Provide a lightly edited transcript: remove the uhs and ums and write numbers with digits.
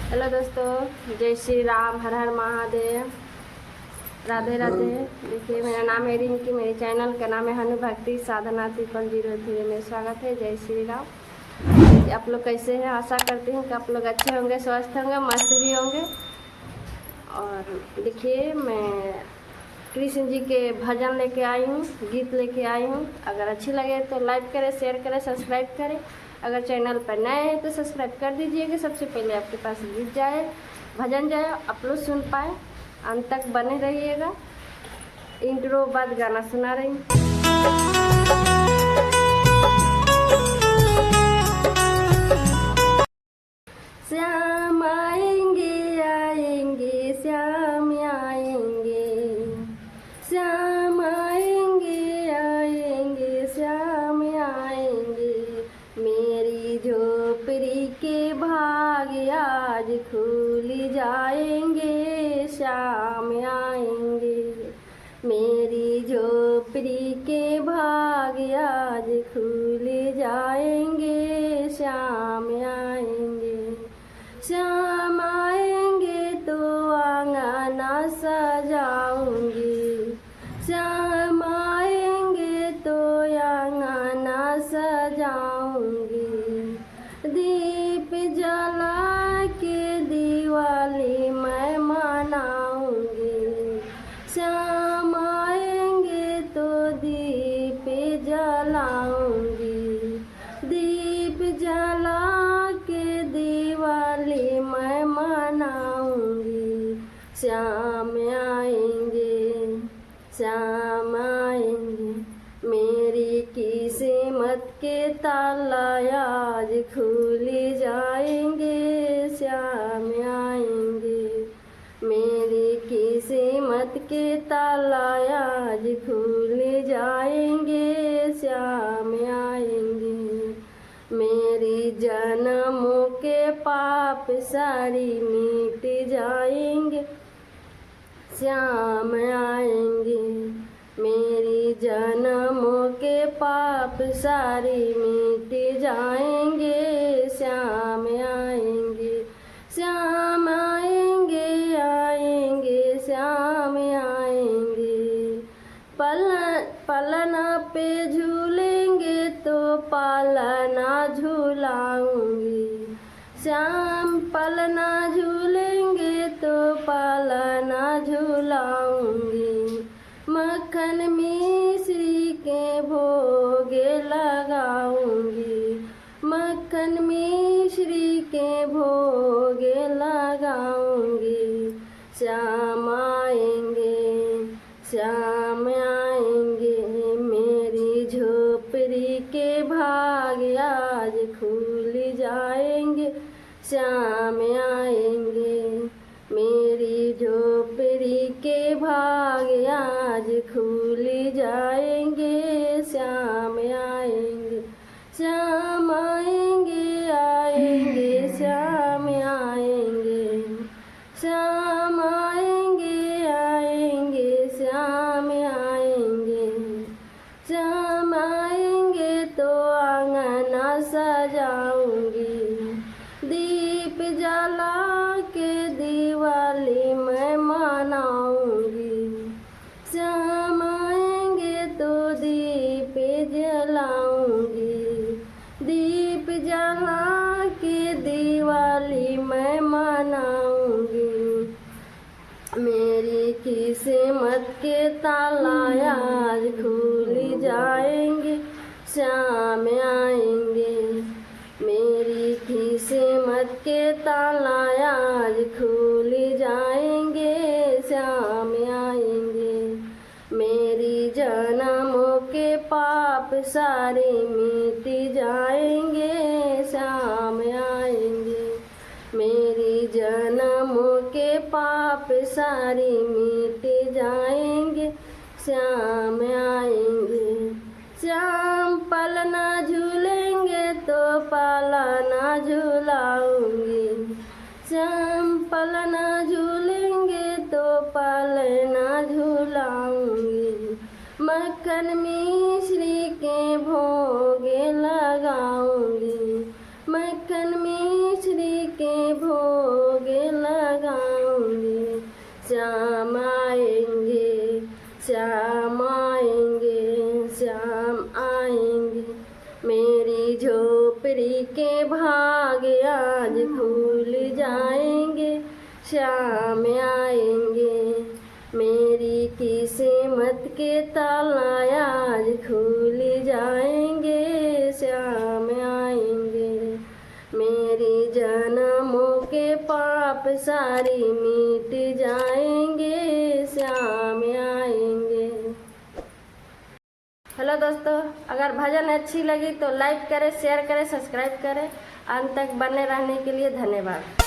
Hello दोस्तों, जय श्री राम, हर हर महादेव, राधे राधे। देखिए, मेरा नाम है रिंकी, मेरे चैनल का नाम है हनु भक्ति साधना 3.03 में स्वागत है। जय श्री राम। आप लोग कैसे हैं? आशा करती हूँ कि आप लोग अच्छे होंगे, स्वस्थ होंगे, मस्त भी होंगे। और देखिए, मैं कृष्ण जी के भजन लेके आई हूँ, गीत लेके आई हूँ। अगर अच्छी लगे तो लाइक करें, शेयर करें, सब्सक्राइब करें। अगर चैनल पर नए हैं तो सब्सक्राइब कर दीजिएगा, सबसे पहले आपके पास गीत जाए, भजन जाए, आप लोग सुन पाए। अंत तक बने रहिएगा। इंट्रो बाद गाना सुना रही हूँ। श्याम आएंगे आएंगे, श्याम आएंगे, श्याम आएंगे आएंगे, श्याम आएंगे। मेरी झोपड़ी के भाग आज खुल जाएंगे, श्याम आएंगे। मेरी झोपड़ी के भाग आज खुल जाएंगे, श्याम आएंगे। श्याम आएंगे तो आंगना सजाऊंगी, श्याम आएंगे तो आंगना सजाऊंगी। दीप जला के दिवाली मैं मनाऊंगी, श्याम आएंगे तो दीप जलाऊंगी। दीप जला के दिवाली मैं मनाऊंगी, श्याम आएंगे, श्याम आएंगे। मेरी किस्मत के ताला आज खुल जाएंगे, श्याम आएंगे। मेरी किस्मत के ताला आज खुल जाएंगे, श्याम आएंगे। मेरी जन्मों के पाप सारी मिट जाएंगे, श्याम आएंगे। मेरी जन्मों के पाप सारी मिट जाएंगे, श्याम आएंगे। श्याम आएंगे आएंगे, श्याम आएंगे। पलना पे झूलेंगे तो पालना झूलाऊंगी, श्याम पलना झूलेंगे तो पालना झूलाऊंगी। मक्खन मिश्री के भोगे लगाऊंगी, मक्खन मिश्री के भोगे लगाऊंगी। श्याम आएंगे, श्याम आएंगे। मेरी झोपड़ी के भाग आज खुल जाएंगे, श्याम आएंगे। मेरी झोपड़ी के भाग आज खुल जाएंगे, श्याम आएंगे। श्याम आएंगे आएंगे, श्याम आएंगे, श्याम आएंगे आएंगे, श्याम आएंगे। श्याम आएंगे तो आंगना सजाऊंगी, दीप जला के दिवाली मैं मनाऊंगी। श्याम आएंगे तो दीप जलाऊंगी, दीप जला के दिवाली मैं मनाऊंगी। मेरी किस्मत के ताला आज खुल जाएंगे, श्याम आएंगे। मेरी किस्मत के ताला आज खुल जाएंगे, श्याम आएंगे। मेरी जन्मों के पाप सारे मिट जाएंगे, श्याम आएंगे। मेरी जन्मों के पाप सारे मिट जाएंगे, श्याम आएंगे। श्याम पलना झूलेंगे तो पालना झूलाऊंगी, श्याम पलना झूलेंगे तो पालना झूलाऊंगी। मक्खन मिश्री के भोगे लगाऊंगी, मक्खन मिश्री के भोग के भाग आज खुल जाएंगे, श्याम आएंगे। मेरी किस्मत के ताला आज खुल जाएंगे, श्याम आएंगे। मेरी जन्मों के पाप सारी मिट जाएंगे, श्याम आएंगे। हेलो दोस्तों, अगर भजन अच्छी लगी तो लाइक करें, शेयर करें, सब्सक्राइब करें। अंत तक बने रहने के लिए धन्यवाद।